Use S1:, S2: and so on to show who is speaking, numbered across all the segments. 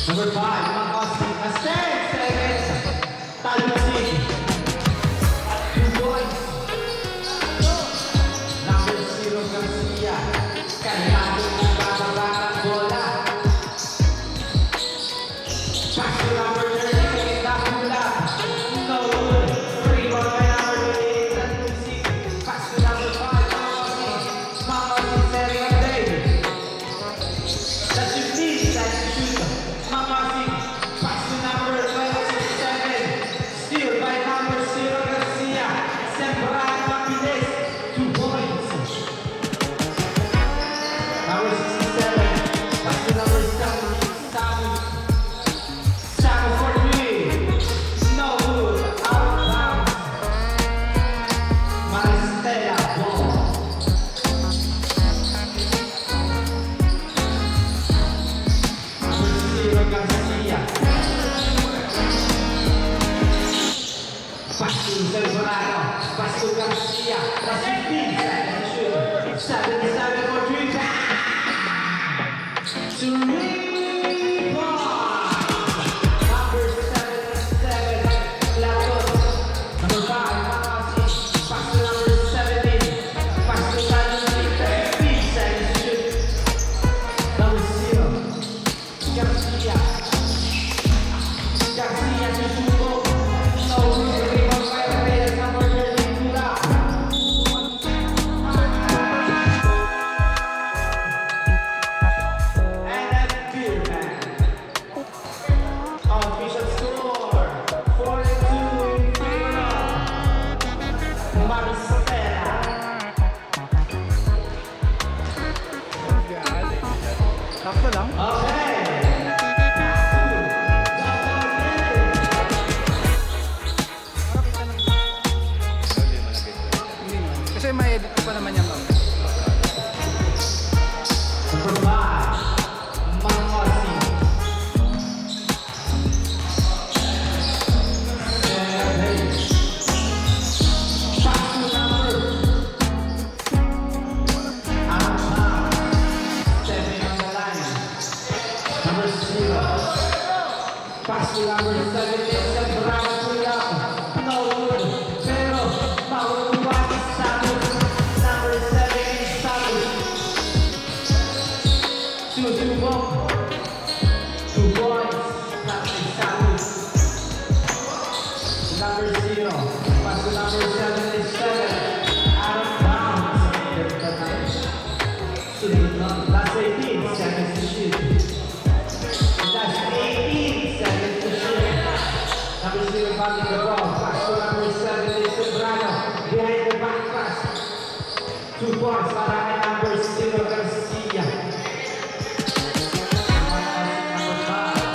S1: Number 5, Makossi, a 10 seconds. Talusin. 2 points. Number 0, Garcia. Kailangan na bababa ng bola. Pass to number 30, Nakula. No good. Rebound by number 28, Talusin. Pass to number 5, Makossi. Makossi, setting up David. That's 15 seconds to shoot. Makossi, pass to number 27, steal by number 0, Garcia. Sembrano Mapides, 2 points. Number 67, pass to number 7, Samu for 3. No good, out of bounds. Maristela, ball. Garcia. Pass to Sembrano, pass to Garcia. That's 15 seconds to shoot. 77 for 3. 3 points. Number 77, Latos. Number 5, Makossi. Pass to number 17. Pass to Talusin. 15 seconds to shoot. Number 0, Garcia. Garcia to shoot. No good. Rebound by Reyes. Number 30, Tula. And a beer man. Official score, 4-2 in favor of Maristela.
S2: Sakto lang.
S1: Okay.
S2: Kasi may edit ko pa naman yan.
S1: Number 5, Makossi. 7. Pass to number. Out of bounds. 7 on the line. Number 0. Pass to number 17. Sembrano Tula. No good. Pero makukuha ni Samus. Number 7, Samus. Susubo. 2 points. Number Samus. Number 0. Pass to number 77. Out of bounds. Sunod na. Last 18 seconds to shoot. Last 18 seconds to shoot. Number 0 passing the ball. Pass to number 7 is Sembrano. Behind the back pass. 2 points para kay number 0 Garcia. Number 5.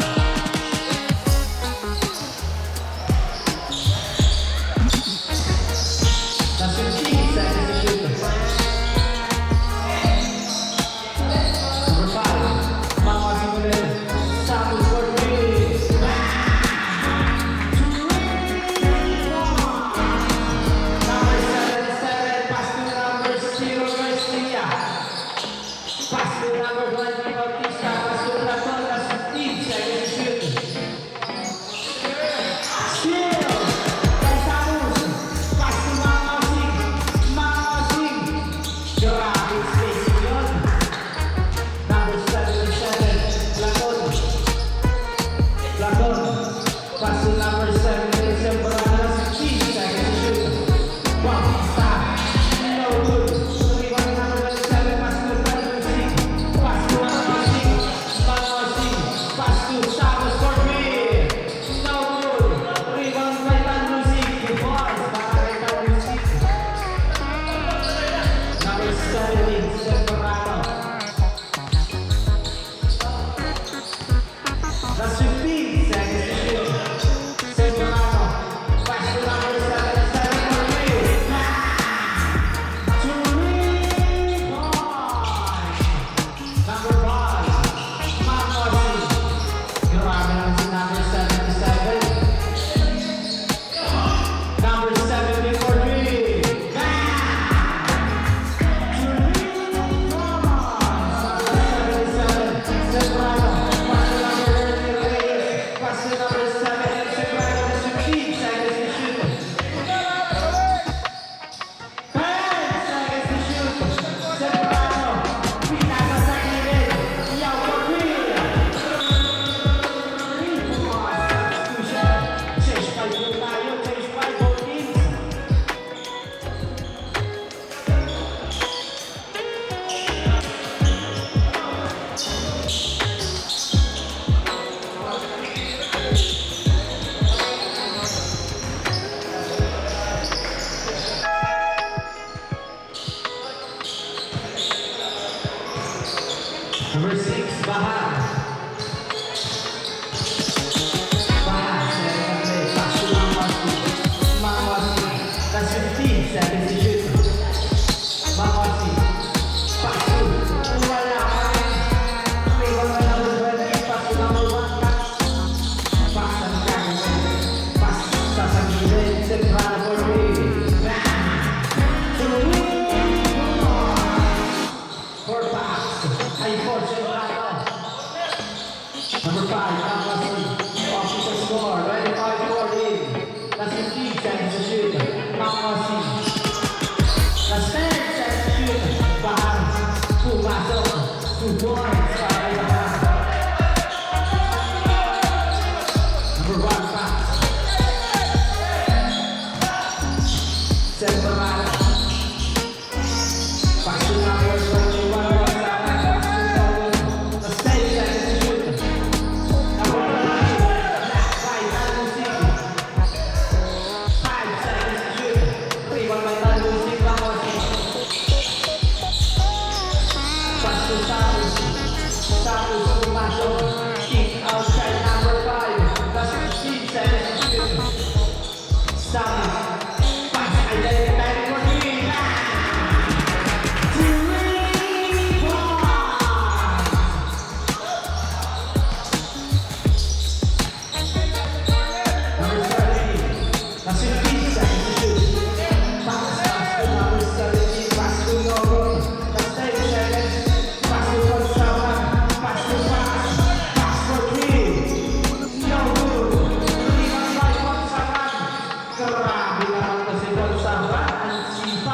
S1: Grabe naman kasi doon sa run, C5.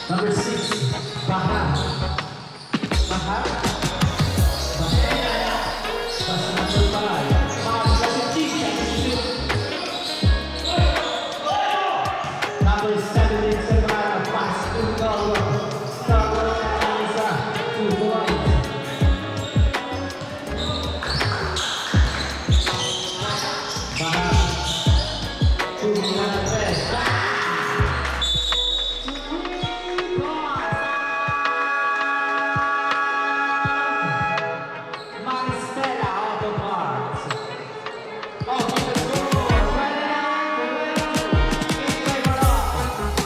S1: Number 6, Baha. Baha. Pass number 5. Pass kasi Chicha. Number 7 is Sebrana. Pass to Golo. Star Isa. 2 points. Baha. 2 points. Maristela out of hearts. Oh, keep it going.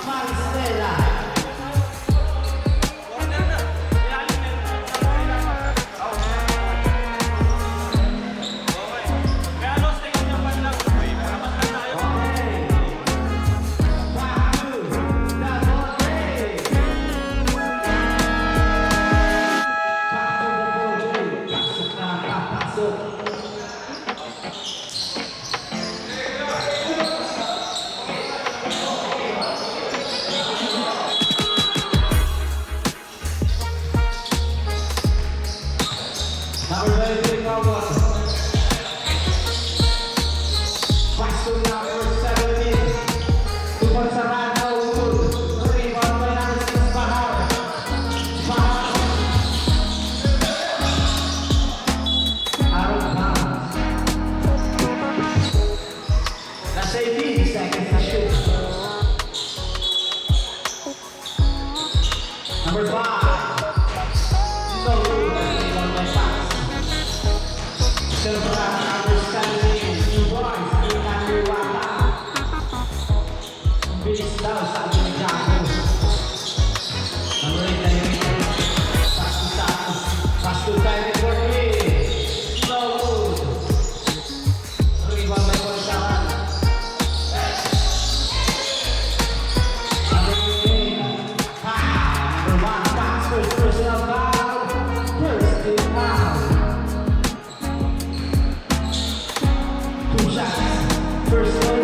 S1: Maristela. Okay. Back to double three. Pasok na, papasok. Number 23, Cowboy. Pasok na for 17. Tupad sa Rana, Wood. Rebound by number 6, Bahar. Bahar. Out of bounds. Nasa 18 seconds to shoot. Number 5. So good. Rebound by Fox. Silva, number 17. New boys. Ilan Liwata. Ang bilis daw sabi ni Jaco. Number 8 na yun. Pass to Santos. Pass to Tyler Gordy. Slowwood. Rebound by Bonsaran. Number 15. Number 1. Pass first personal foul. First team foul. 2 shots. First one.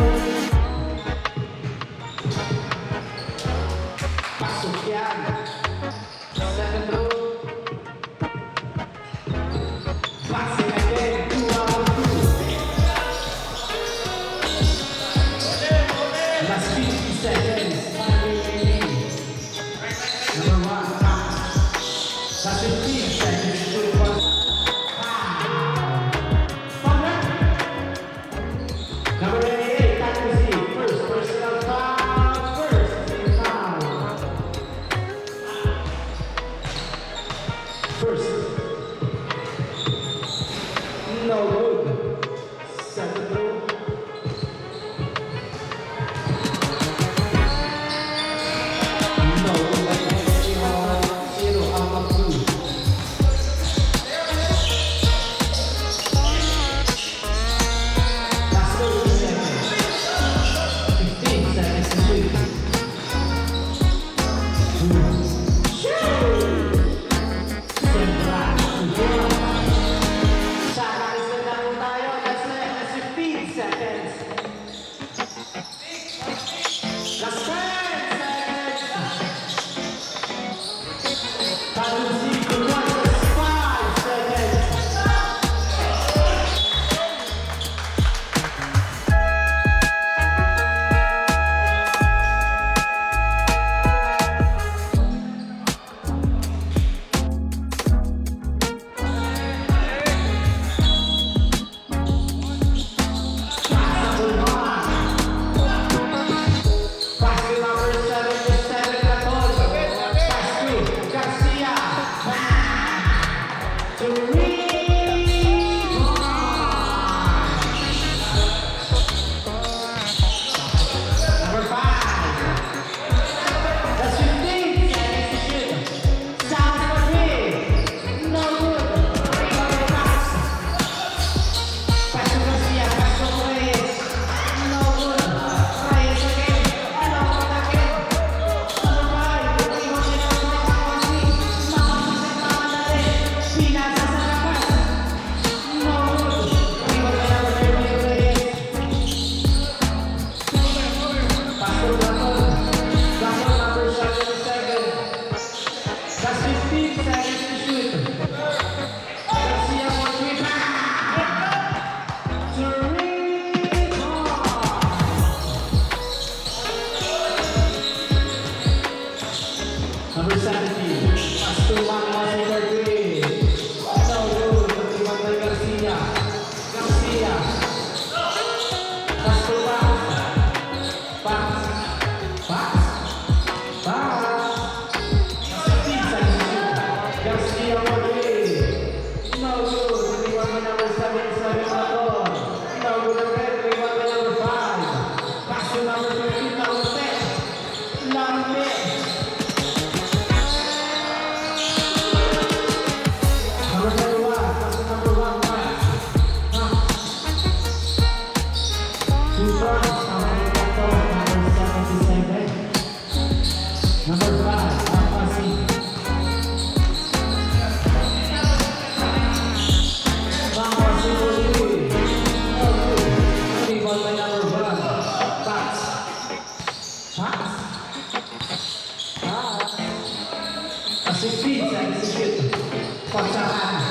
S1: Two points, number 77. Number 5, Apasi. Apasi for you. Three ball by number 1. Pass. Pass. Pass. Asipin sa execute. Pagsahan.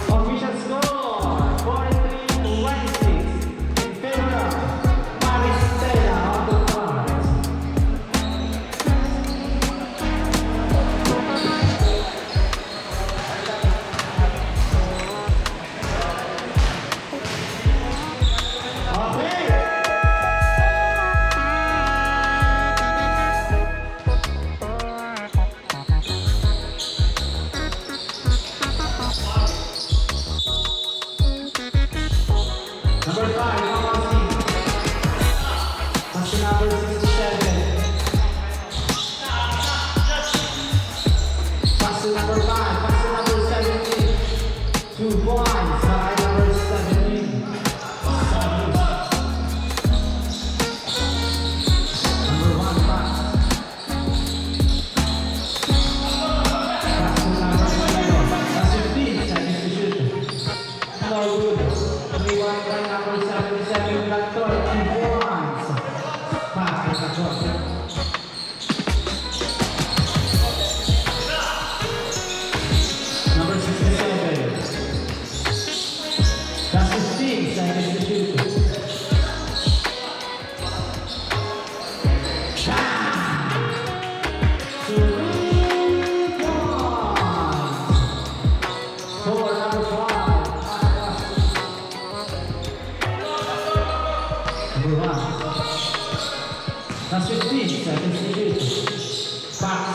S1: Official score 43-26 in favor of Maristela on the court. Okay. Number 5, Apasi. Pass to number 67. Pass to number 5, pass to number 17. 2 points by number 17. Number 1, pass. Pass to number 0. Pass 15 seconds to shoot. No good. Rewind by number 77, Lactor, 2 points. Pass to Lactor. Number 67. That's 15 seconds to shoot. Shot! 3 points. For number 5. Number 1. That's 15 seconds to shoot. Pass.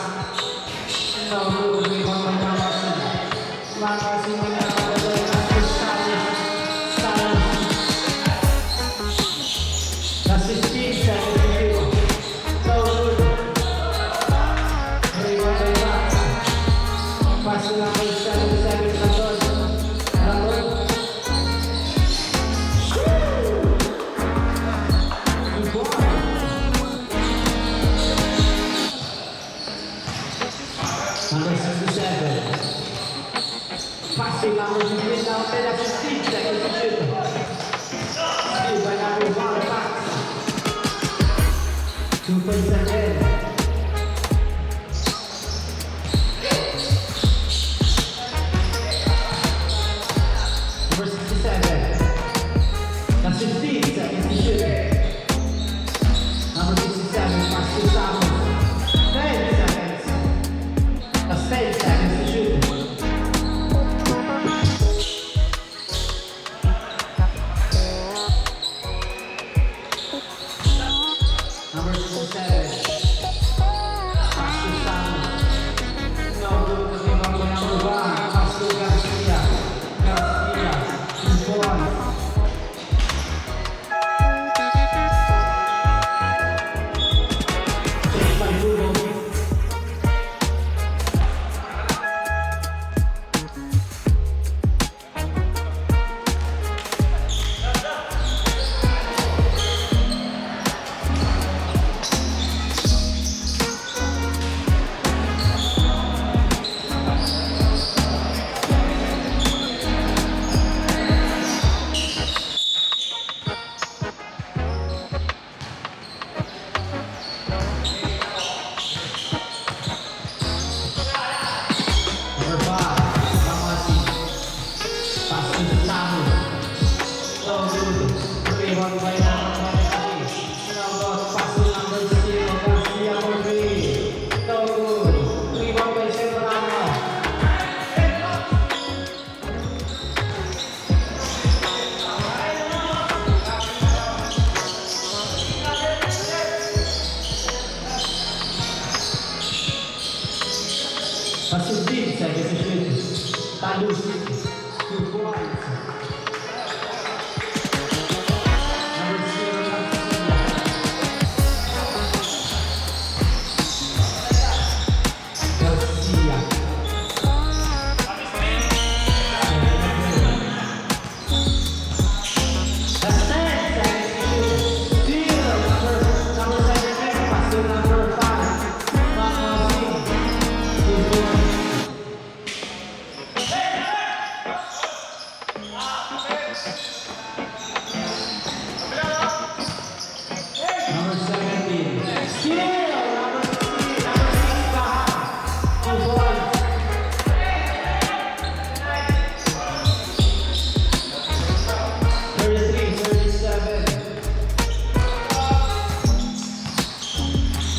S1: No good. Rebound by number 7. Makasih menyampaikan salah. That's 15 seconds to shoot. No good. Rebound by Max. Pass to number 77, Lactor. Lactor. Number 67. Passing number 15 now, 15 seconds to shoot. Still by number 1, pass. 2 points again. Number 67. That's 15 seconds to shoot. Number 67, pass to Samuel. 10 seconds. That's 10 seconds to shoot. Number 67. Pass to Samuel. No good. Rebound by number 1. Pass to Garcia. Garcia. 2 points. Chase by Hugo. Number 5, Apasi. Pass to Samuel. No good. Rebound by number 23. Now got pass to number 0, Garcia for 3. No good. Rebound by Sembrano. Pass 15 seconds to shoot. Talus. 2 points. Number 0, Garcia.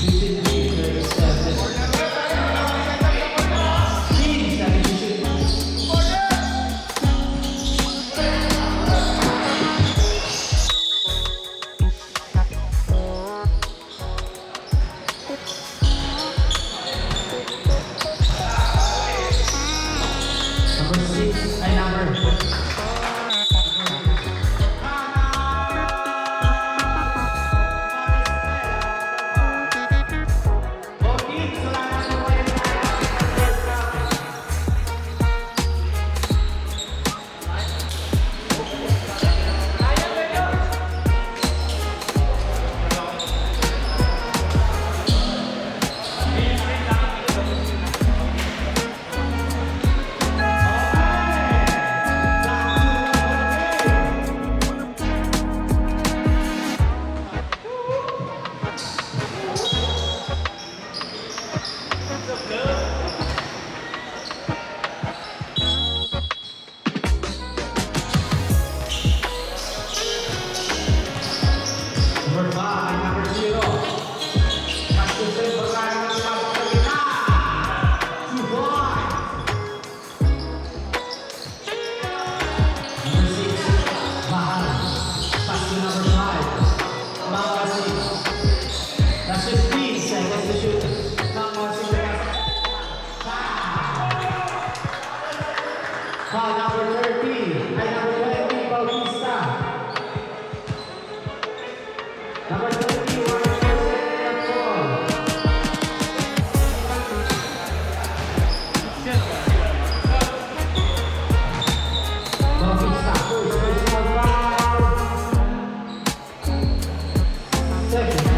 S1: Discipline, 37. Keys, substitution. Number 6, ay number. Number 5, number 0. Pastusin berkali ng pasok sa gitna. 2 points. Number 6, Bahal. Pass to number 5. Mangwasing. That's 15 seconds to shoot. Mangwasing. Foul number 30. Ay number 20, Bautista. Number 21, Bautista, first personal foul. Second.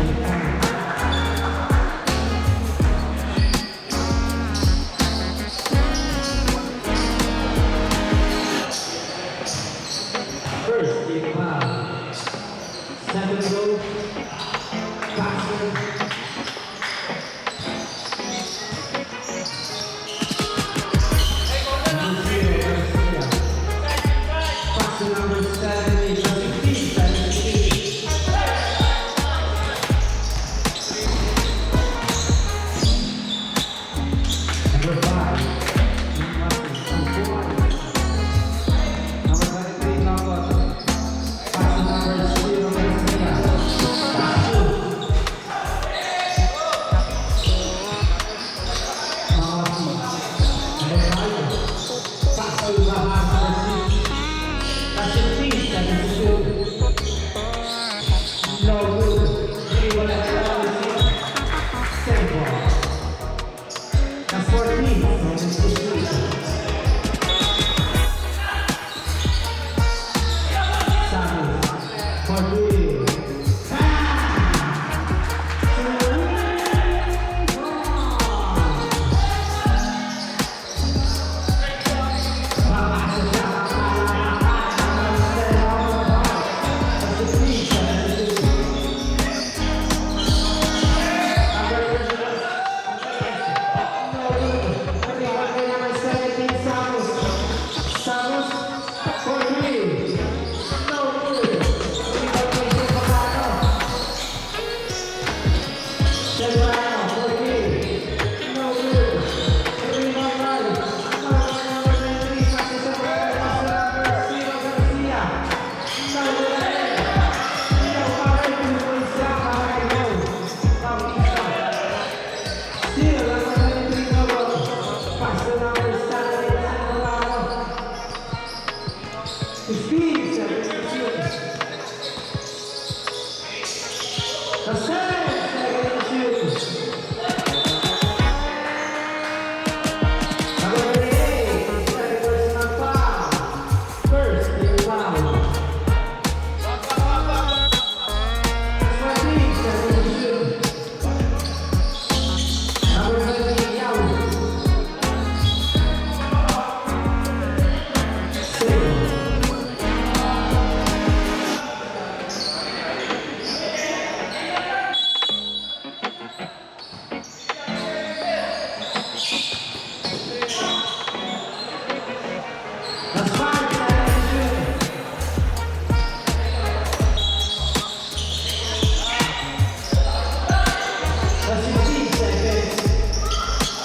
S1: 15 seconds.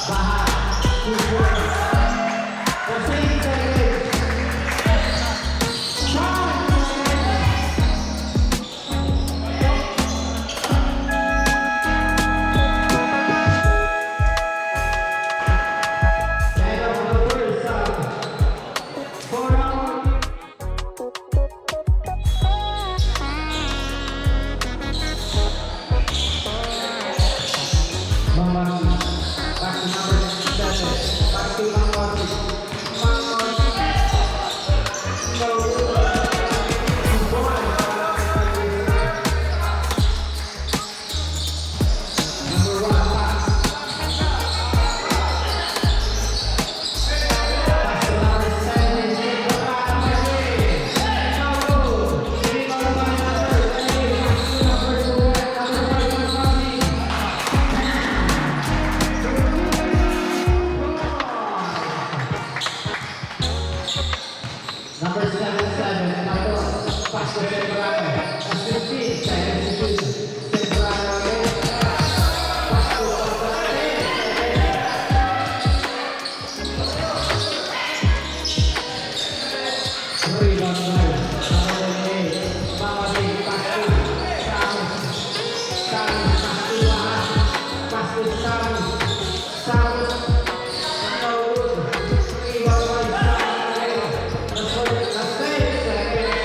S1: Bahat. 2 points. 15 seconds. 5 seconds. And on the first side. 4 rounds. Mangwasi. Back to number 7. Back to Mangwasi. Mangwasi. No. 2 points. Number 1, pass. Pass to number 7. Take the back. No. Rebound by number 8. Number 2. Number 5, Mangwasi. Number 7, Nato. Pass to Sembrano. Pass 15 seconds to shoot. Sembrano again. Pass to Rebound by number 8. Mamadi. Pass to Samus. Samus. Pass to Lahat. Pass to Samus. Samus. No good. Rebound by Samus again. Last 10 seconds.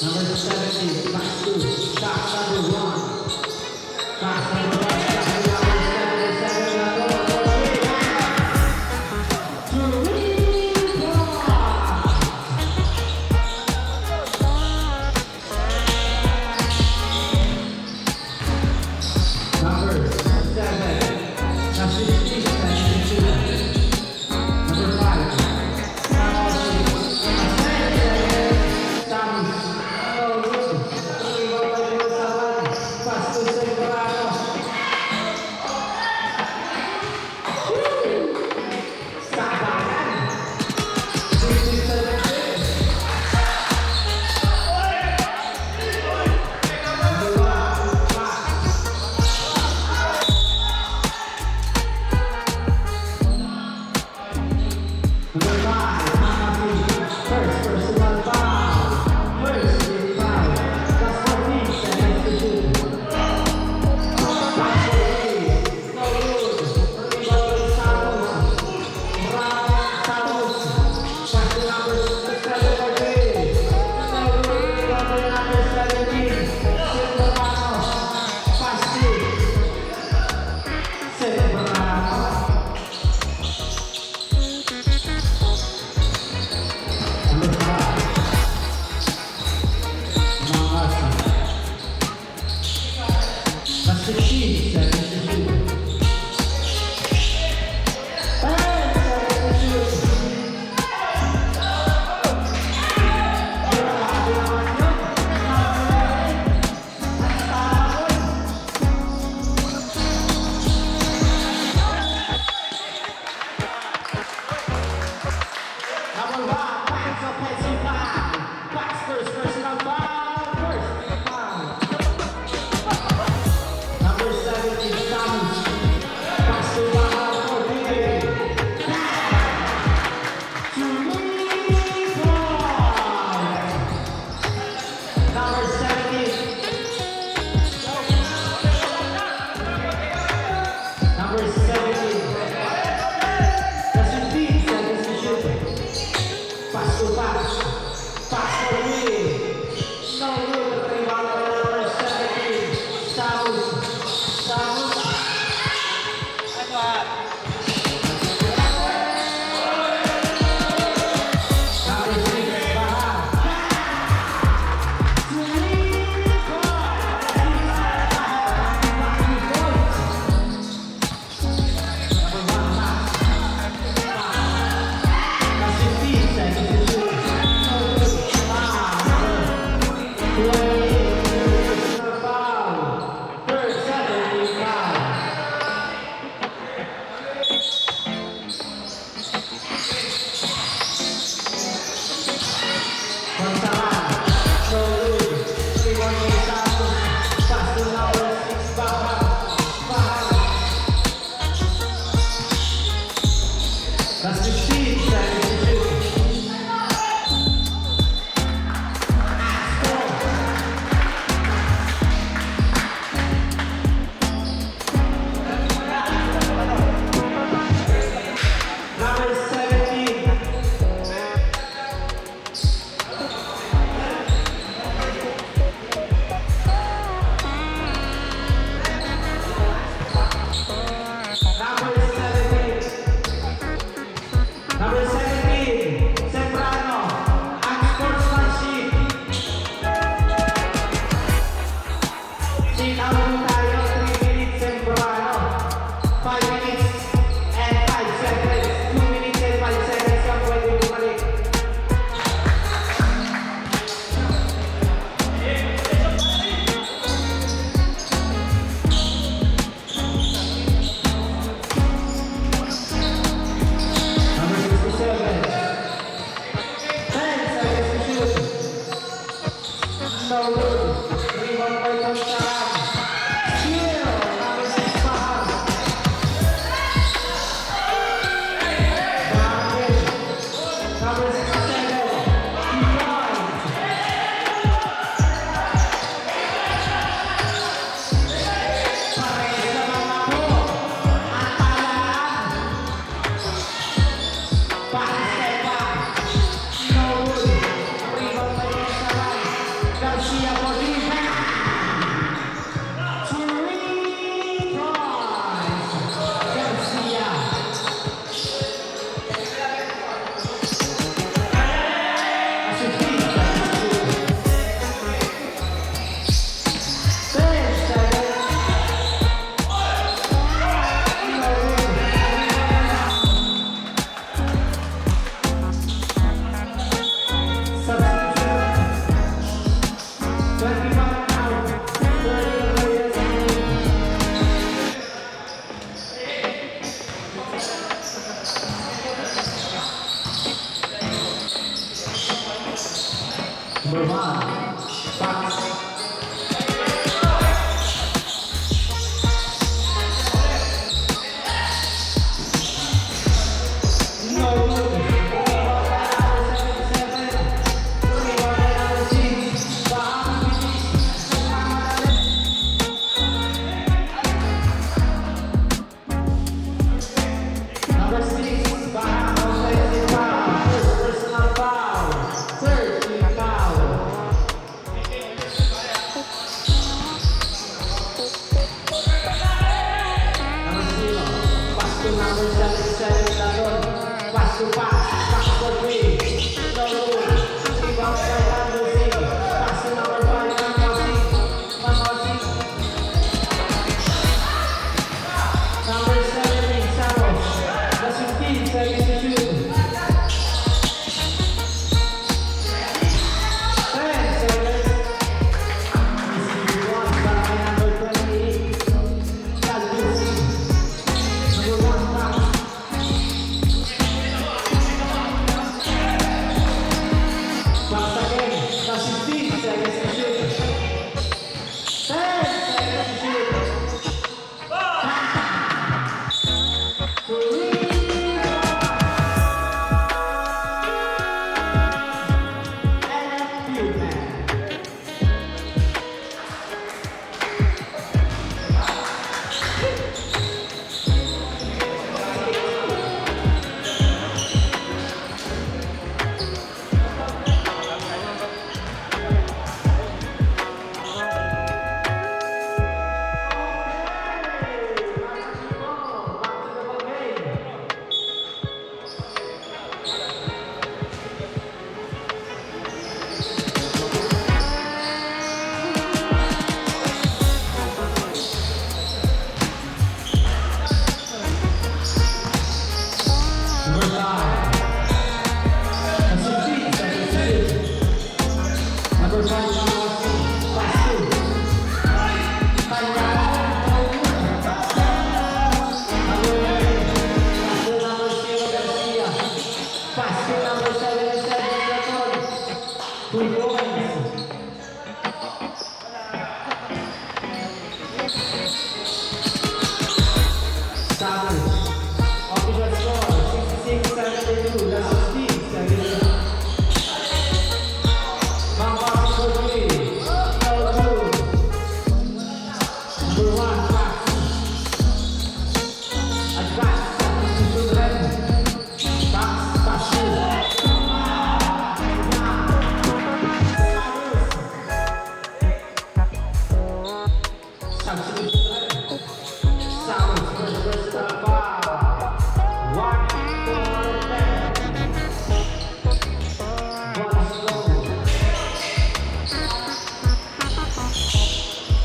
S1: Number 70, pass to shot number 1. Pass number 1, shot number 77, Nato. Number 7, that's 16 seconds to shoot. Number 5, Mamadi. That's 10 seconds. Samus. No good. Rebound by number 7. Pass to Sembrano. Sit out muna tayo, 3 minutes and ano, 5 minutes and 5 seconds. 2 minutes and 5 seconds ka pwede bumalik. Number 67. 10 seconds to shoot. No good. Rebound by Gonzaga. Steal. Number 6, Pahang. Dahil. Number 67. Ivan. Pares naman ako. Ang talaan. Pastepa. No good. Rebound by Gonzaga. Garcia for defense. 3 points. Garcia. Asistita. 10 seconds. No good. Substitution. 21.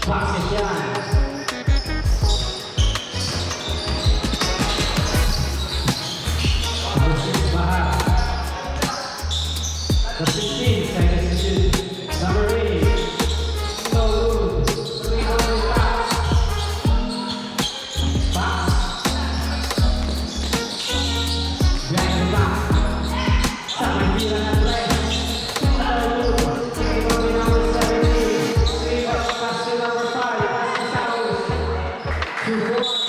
S1: Basket yan. Number 6, Baha. The 15, seconds to shoot. Number 8, no good. 3-point pass. Pass. Behind the back. Sa Manila na play. No good. 3-point number 17. 3-point pass to number 5. Pass to Saus. 2 points.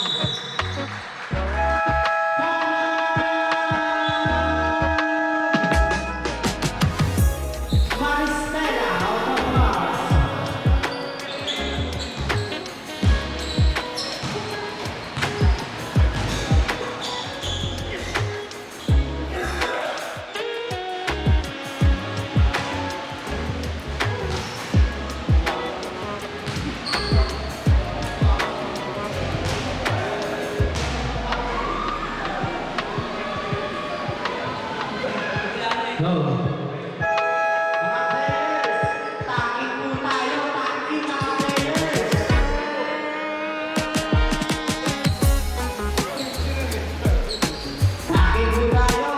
S1: Maristela out of bounds. Go. Mga players, taking po tayo, taking mga players. Taking po tayo.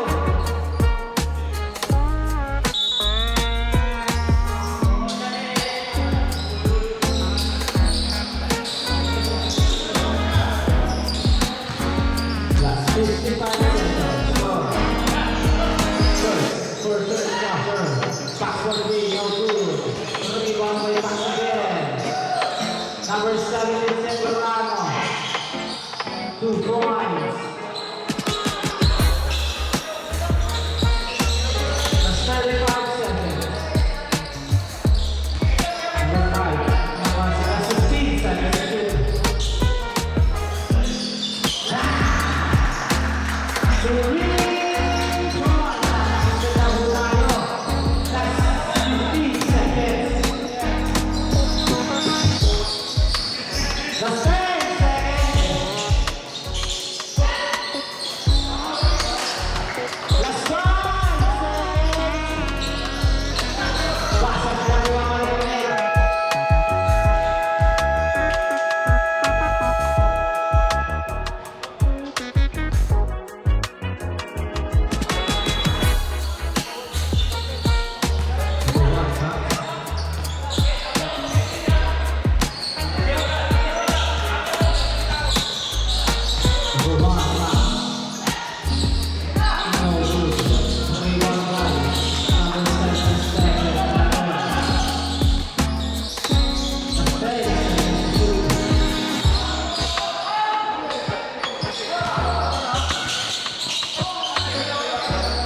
S1: Last 55 seconds. Go. First, pass for the win, no good. 3-1 way pass again. Number 7 is Sembrano. 2 points. That's 35 seconds. Number 5, that's 15 seconds.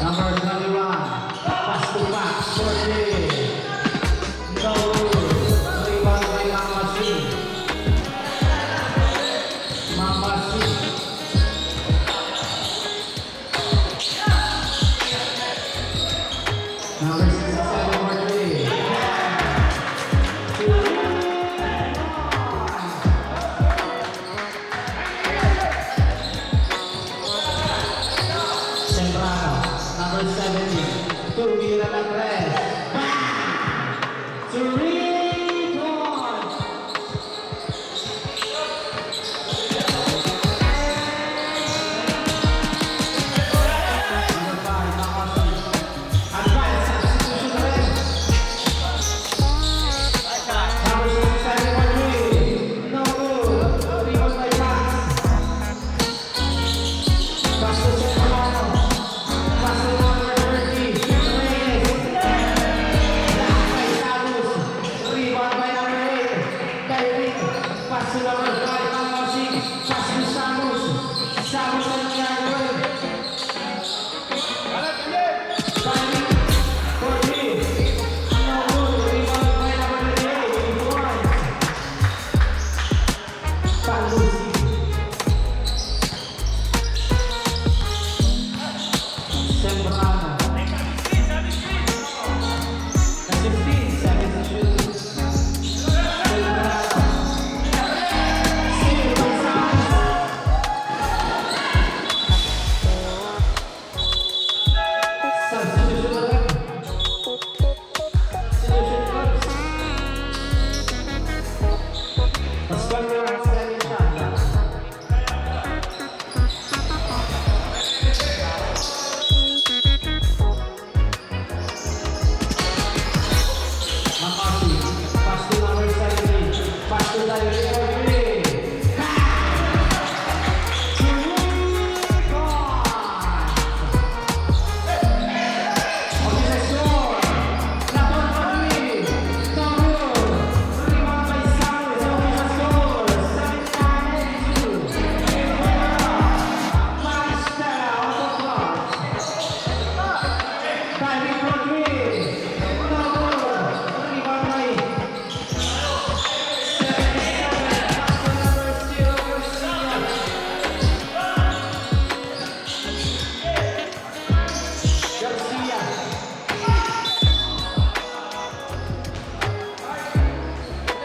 S1: Number 21, pass to pass, 40. No, 3-1 by Mamasi. Mamasi. Number 67, for 3. Sembrano, number 17, Turbina Lagres. Bang! 3 points. Number 5, Mamasi. Advance substitution rin. Number 67, for 3. No good. 3-1 by pass. Pass to Sembrano. Pass to number 30, Reyes. Block by Samus. 3-1 by number 8, Kyrie. Pass to number 5, Mamasi. Pass to Samus. Samus ang gagawin. Kyrie, 40. No good. 3-1 by number 38, 8 points. Palusi. Sembrano. That's 15 seconds to shoot. Sembrano.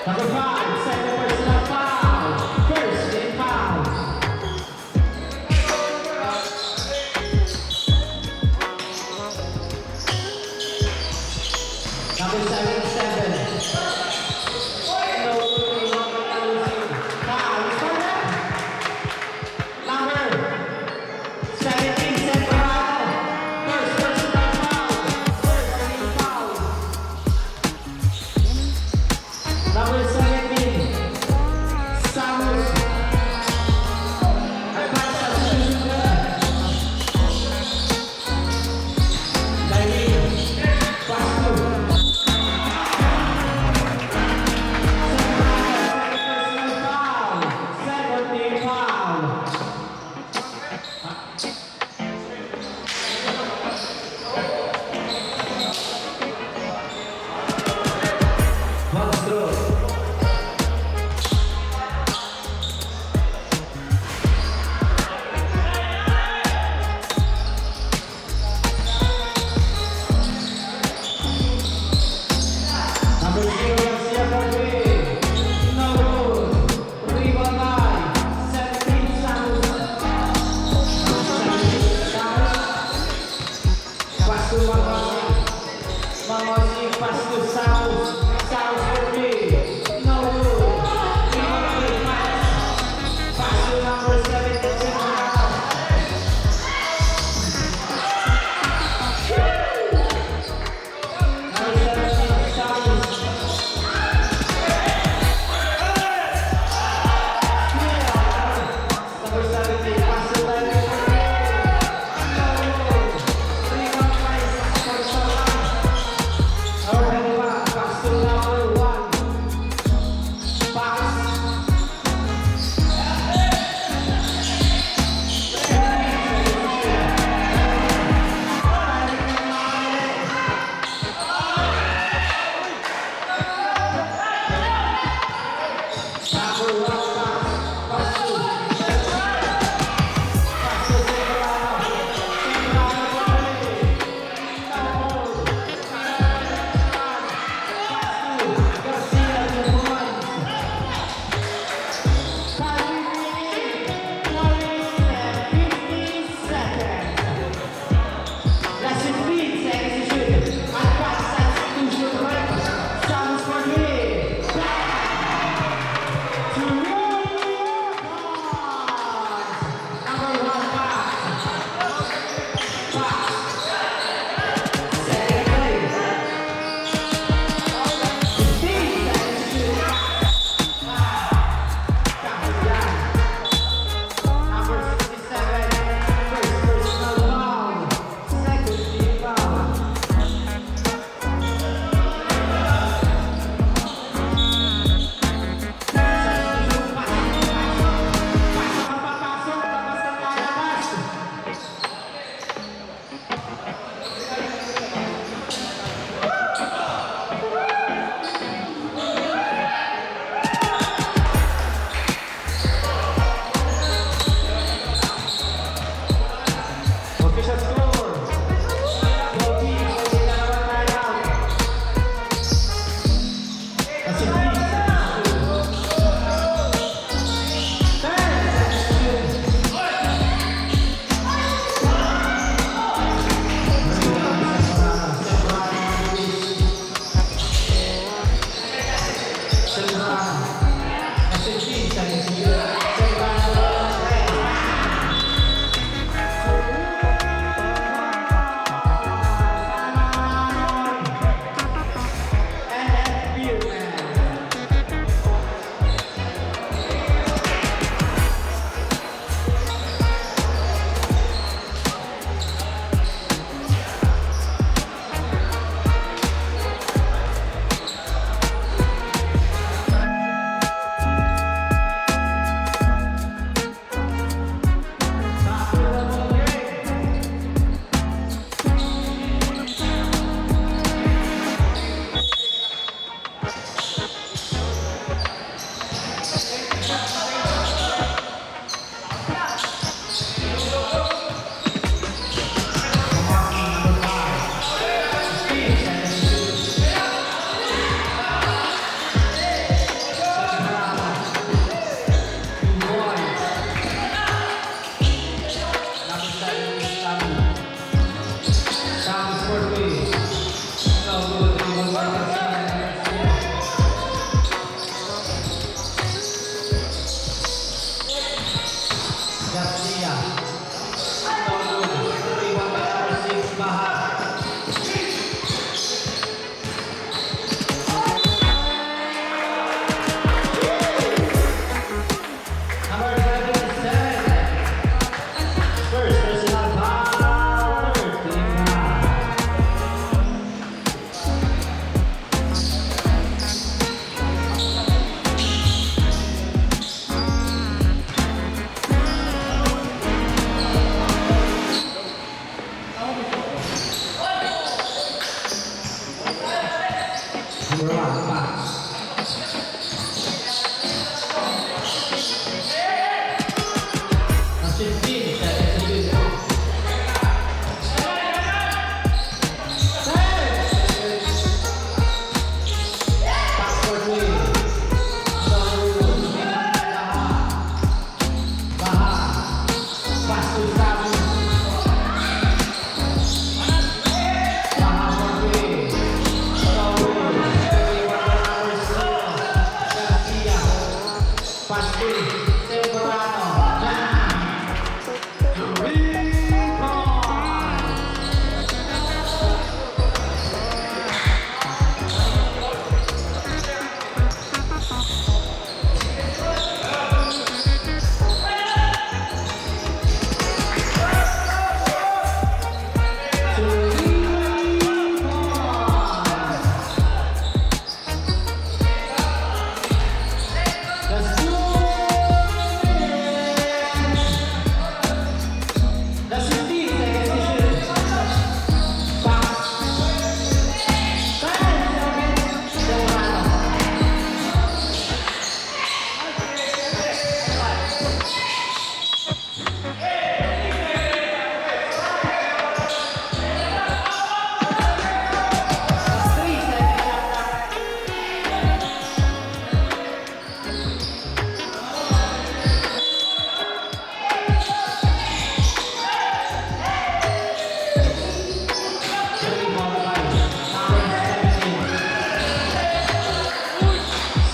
S1: Number 5, second personal foul. First game foul. Number 7. No losing. Foul. Number 17, Sembrano. First personal foul. First game foul. Number 17, Samus. Advance substitution. 19, Pasto. Second team foul. One throw. Number 0, Garcia Corbe. No rule. Rebound by 17, Samus. 17, Samus. Pass to Mamosi. Mamosi, pass to Samus. Samus Corbe. No rule. Rebound by Max. Pass to number 17, Sembrano. Number 17, Samus. Number 17, pass to Larry. No rule. Rebound by Porcelana. Number 21, pass to number 1. Pass. Number 1, pass to Sembrano. Garcia to Juan. Time remaining 15 seconds. Less than 15 seconds to shoot. Advance substitution right. Samus Corbe. To number 1 pass. Pass. Second place. 15 seconds to shoot. Kahuyan. Number 67, first personal foul. Second team foul. Substitution, pasok ang papasok, labas ang lalabas. Official score. Goal team, dalawang timeout. Kasi 10 Number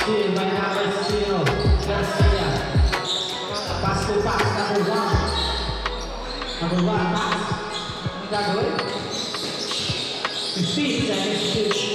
S1: Steal by number 0. Garcia. Pass to pass, number 1. Number 1, pass. Ano gagawin? 15 seconds to shoot.